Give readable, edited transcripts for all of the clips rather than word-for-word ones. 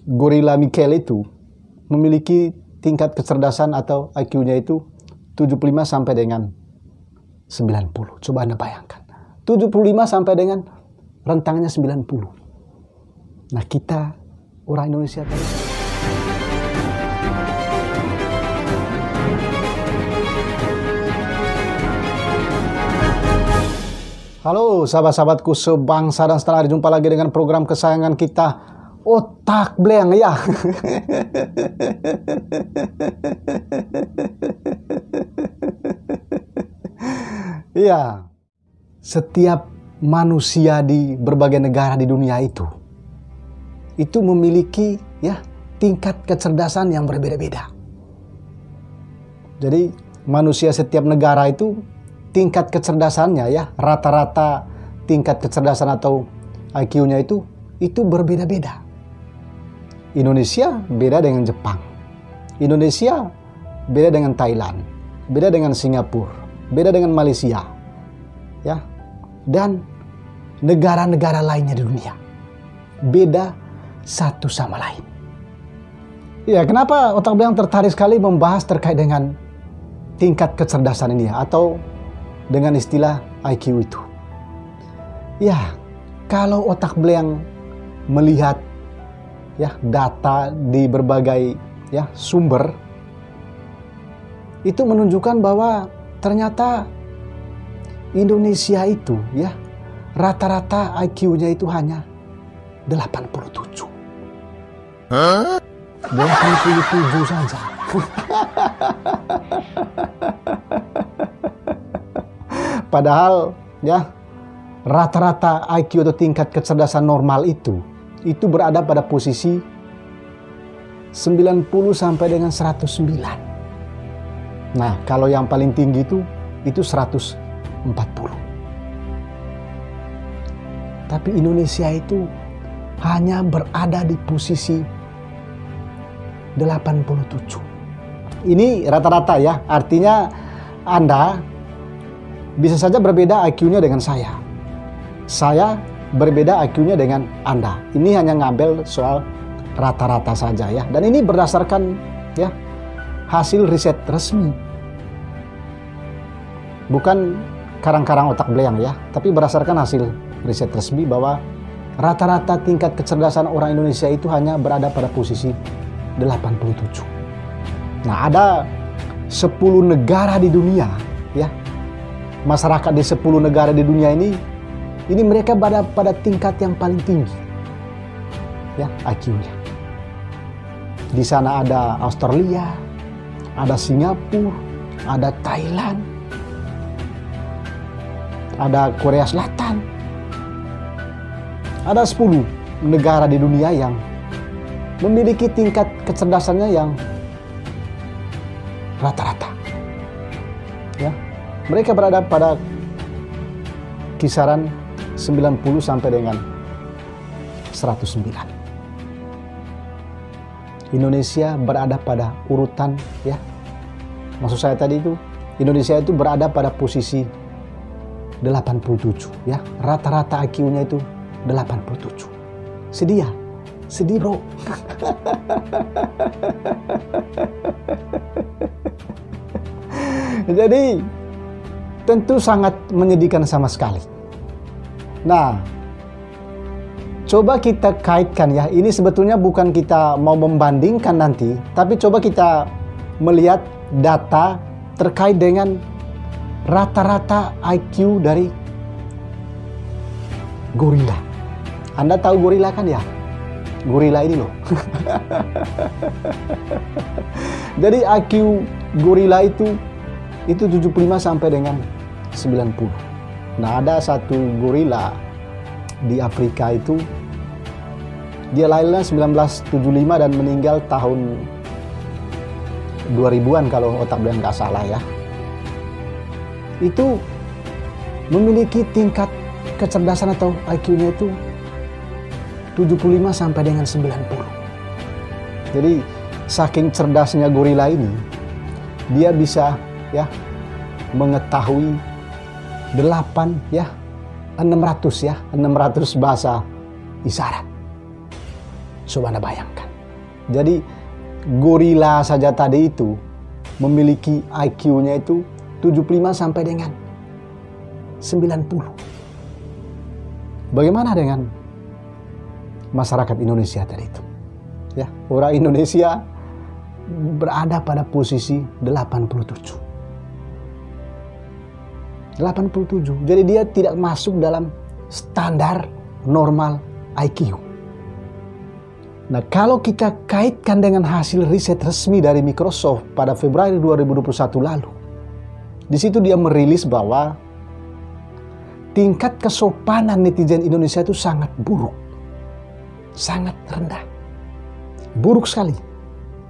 gorila Mikel itu memiliki tingkat kecerdasan atau IQ-nya itu 75 sampai dengan 90. Coba Anda bayangkan. 75 sampai dengan rentangnya 90. Nah, kita orang Indonesia tadi. Halo sahabat-sahabatku sebangsa dan setanah, jumpa lagi dengan program kesayangan kita, Otak Bleng ya. Iya, setiap manusia di berbagai negara di dunia itu memiliki ya tingkat kecerdasan yang berbeda-beda. Jadi manusia setiap negara itu tingkat kecerdasannya ya, rata-rata tingkat kecerdasan atau IQ-nya itu berbeda-beda. Indonesia beda dengan Jepang. Indonesia beda dengan Thailand, beda dengan Singapura, beda dengan Malaysia. Ya. Dan negara-negara lainnya di dunia. Beda satu sama lain. Ya, kenapa Otak Bleng tertarik sekali membahas terkait dengan tingkat kecerdasan ini ya, atau dengan istilah IQ itu. Ya, kalau Otak Bleng melihat ya data di berbagai ya sumber, itu menunjukkan bahwa ternyata Indonesia itu ya rata-rata IQ-nya itu hanya 87. 87 saja. Padahal ya rata-rata IQ atau tingkat kecerdasan normal itu berada pada posisi 90 sampai dengan 109. Nah, kalau yang paling tinggi itu 140. Tapi Indonesia itu hanya berada di posisi 87. Ini rata-rata ya, artinya Anda bisa saja berbeda IQ-nya dengan saya. Saya berbeda IQ-nya dengan Anda. Ini hanya ngambil soal rata-rata saja ya. Dan ini berdasarkan ya hasil riset resmi. Bukan karang-karang Otak Bleng ya, tapi berdasarkan hasil riset resmi bahwa rata-rata tingkat kecerdasan orang Indonesia itu hanya berada pada posisi 87. Nah, ada 10 negara di dunia ya. Masyarakat di 10 negara di dunia ini mereka berada pada tingkat yang paling tinggi ya IQ-nya. Di sana ada Australia, ada Singapura, ada Thailand, ada Korea Selatan. Ada 10 negara di dunia yang memiliki tingkat kecerdasannya yang rata-rata. Ya. Mereka berada pada kisaran 90 sampai dengan 109. Indonesia berada pada urutan ya. Maksud saya tadi itu Indonesia itu berada pada posisi 87 ya. Rata-rata IQ-nya itu 87. Sedih ya? Sedih, bro. Jadi tentu sangat menyedihkan sama sekali. Nah, coba kita kaitkan ya. Ini sebetulnya bukan kita mau membandingkan nanti, tapi coba kita melihat data terkait dengan rata-rata IQ dari gorila. Anda tahu gorila kan ya? Gorila ini loh. Jadi IQ gorila itu 75 sampai dengan 90. Nah, ada satu gorila di Afrika itu, dia lahirnya 1975 dan meninggal tahun 2000-an kalau Otak Bleng nggak salah ya. Itu memiliki tingkat kecerdasan atau IQ-nya itu 75 sampai dengan 90. Jadi saking cerdasnya gorila ini, dia bisa ya mengetahui 600 bahasa isyarat. Coba Anda bayangkan. Jadi gorila saja tadi itu memiliki IQ-nya itu 75 sampai dengan 90. Bagaimana dengan masyarakat Indonesia tadi itu? Ya, orang Indonesia berada pada posisi 87. 87. Jadi dia tidak masuk dalam standar normal IQ. Nah, kalau kita kaitkan dengan hasil riset resmi dari Microsoft pada Februari 2021 lalu, di situ dia merilis bahwa tingkat kesopanan netizen Indonesia itu sangat buruk. Sangat rendah. Buruk sekali.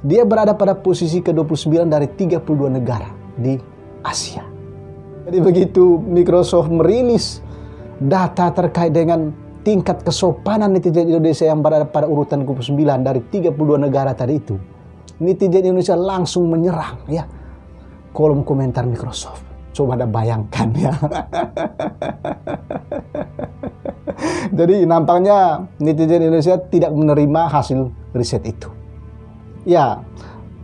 Dia berada pada posisi ke-29 dari 32 negara di Asia. Jadi begitu Microsoft merilis data terkait dengan tingkat kesopanan netizen Indonesia yang berada pada urutan ke-9 dari 32 negara tadi itu, netizen Indonesia langsung menyerang ya kolom komentar Microsoft. Coba Anda bayangkan ya. Jadi nampaknya netizen Indonesia tidak menerima hasil riset itu. Ya,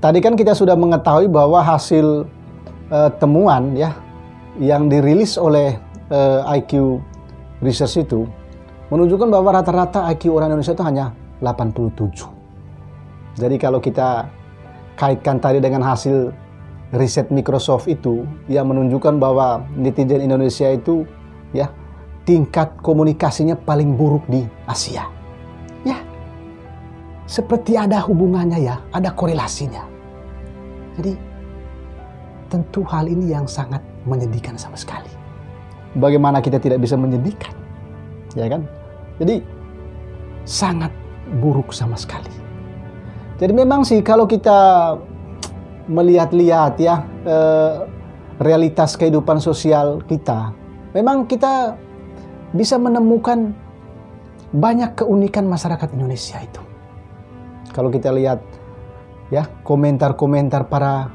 tadi kan kita sudah mengetahui bahwa hasil temuan ya yang dirilis oleh IQ Research itu menunjukkan bahwa rata-rata IQ orang Indonesia itu hanya 87. Jadi kalau kita kaitkan tadi dengan hasil riset Microsoft itu yang menunjukkan bahwa netizen Indonesia itu ya tingkat komunikasinya paling buruk di Asia. Ya, seperti ada hubungannya ya, ada korelasinya. Jadi tentu hal ini yang sangat menyedihkan sama sekali. Bagaimana kita tidak bisa menyedihkan? Ya kan? Jadi sangat buruk sama sekali. Jadi memang sih kalau kita melihat-lihat ya realitas kehidupan sosial kita, memang kita bisa menemukan banyak keunikan masyarakat Indonesia itu. Kalau kita lihat ya komentar-komentar para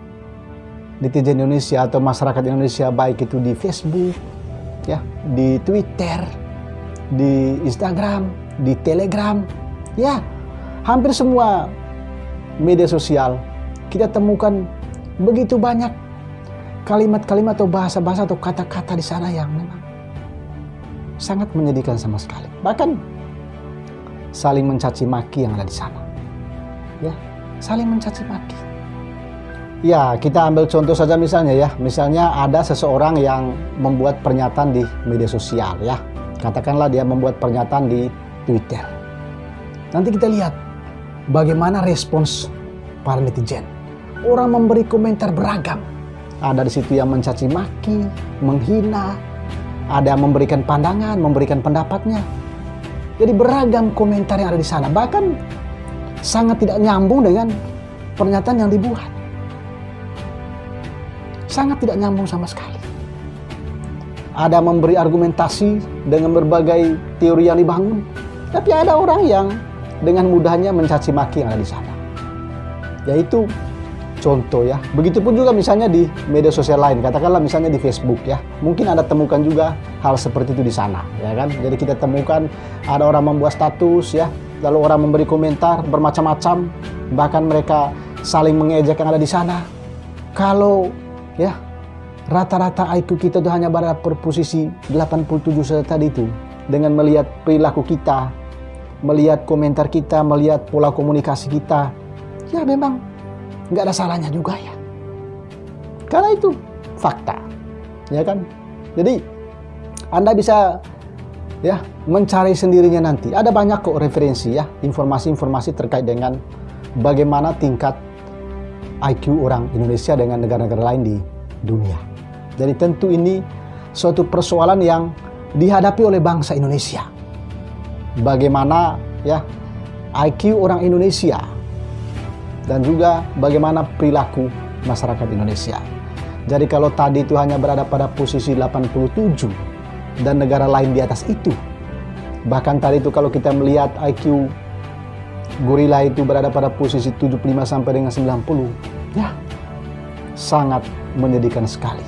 netizen Indonesia atau masyarakat Indonesia, baik itu di Facebook, ya, di Twitter, di Instagram, di Telegram, ya, hampir semua media sosial kita temukan begitu banyak kalimat-kalimat atau bahasa-bahasa atau kata-kata di sana yang memang sangat menyedihkan sama sekali. Bahkan saling mencaci maki yang ada di sana. Ya, saling mencaci maki. Ya, kita ambil contoh saja misalnya ya. Misalnya ada seseorang yang membuat pernyataan di media sosial ya. Katakanlah dia membuat pernyataan di Twitter. Nanti kita lihat bagaimana respons para netizen. Orang memberi komentar beragam. Ada di situ yang mencaci maki, menghina, ada yang memberikan pandangan, memberikan pendapatnya. Jadi beragam komentar yang ada di sana. Bahkan sangat tidak nyambung dengan pernyataan yang dibuat. Sangat tidak nyambung sama sekali. Ada memberi argumentasi dengan berbagai teori yang dibangun. Tapi ada orang yang dengan mudahnya mencaci maki yang ada di sana. Yaitu contoh ya. Begitupun juga misalnya di media sosial lain, katakanlah misalnya di Facebook ya. Mungkin Anda temukan juga hal seperti itu di sana, ya kan? Jadi kita temukan ada orang membuat status ya, lalu orang memberi komentar bermacam-macam, bahkan mereka saling mengejek yang ada di sana. Kalau ya rata-rata IQ kita itu hanya berada pada posisi 87 saja tadi itu, dengan melihat perilaku kita, melihat komentar kita, melihat pola komunikasi kita, ya memang nggak ada salahnya juga ya. Karena itu fakta, ya kan? Jadi Anda bisa ya mencari sendirinya nanti. Ada banyak kok referensi ya, informasi-informasi terkait dengan bagaimana tingkat IQ orang Indonesia dengan negara-negara lain di dunia. Jadi tentu ini suatu persoalan yang dihadapi oleh bangsa Indonesia. Bagaimana ya IQ orang Indonesia dan juga bagaimana perilaku masyarakat Indonesia. Jadi kalau tadi itu hanya berada pada posisi 87 dan negara lain di atas itu. Bahkan tadi itu kalau kita melihat IQ gorila itu berada pada posisi 75 sampai dengan 90. Ya, sangat menyedihkan sekali.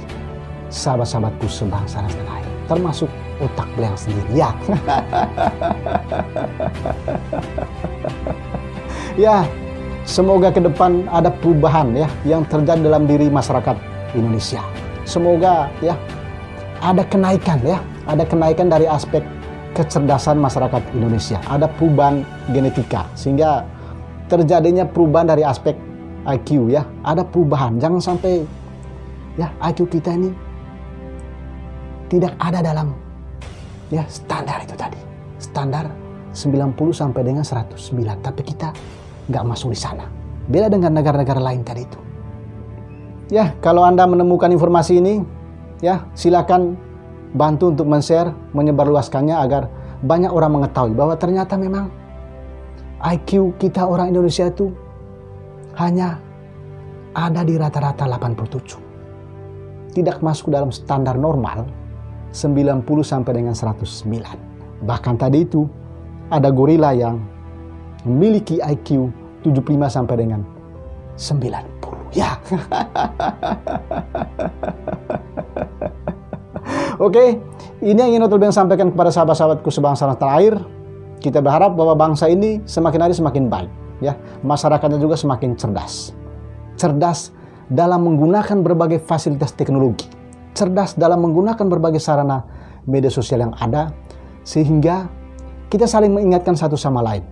Sahabat-sahabatku sebangsa dan setanah air, termasuk otak beliau sendiri. Ya. Ya. Semoga ke depan ada perubahan ya yang terjadi dalam diri masyarakat Indonesia. Semoga ya ada kenaikan ya, ada kenaikan dari aspek kecerdasan masyarakat Indonesia. Ada perubahan genetika sehingga terjadinya perubahan dari aspek IQ ya. Ada perubahan. Jangan sampai ya IQ kita ini tidak ada dalam ya standar itu tadi. Standar 90 sampai dengan 109. Tapi kita nggak masuk di sana. Beda dengan negara-negara lain tadi itu. Ya, kalau Anda menemukan informasi ini, ya silakan bantu untuk men-share, menyebarluaskannya agar banyak orang mengetahui bahwa ternyata memang IQ kita orang Indonesia itu hanya ada di rata-rata 87. Tidak masuk dalam standar normal 90 sampai dengan 109. Bahkan tadi itu ada gorila yang memiliki IQ 75 sampai dengan 90. Ya. Oke, ini yang ingin Otto sampaikan kepada sahabat-sahabatku sebangsa dan tanah air. Kita berharap bahwa bangsa ini semakin hari semakin baik, ya. Masyarakatnya juga semakin cerdas. Cerdas dalam menggunakan berbagai fasilitas teknologi. Cerdas dalam menggunakan berbagai sarana media sosial yang ada, sehingga kita saling mengingatkan satu sama lain.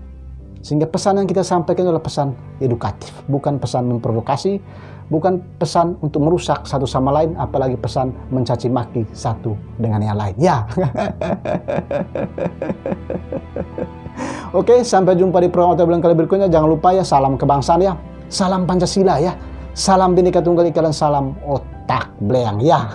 Sehingga pesan yang kita sampaikan adalah pesan edukatif, bukan pesan memprovokasi, bukan pesan untuk merusak satu sama lain, apalagi pesan mencaci maki satu dengan yang lain. Ya. Oke, sampai jumpa di program Otto kali berikutnya. Jangan lupa ya, salam kebangsaan ya, salam Pancasila ya, salam Bhinneka Tunggal Ika dan salam otak bleang ya.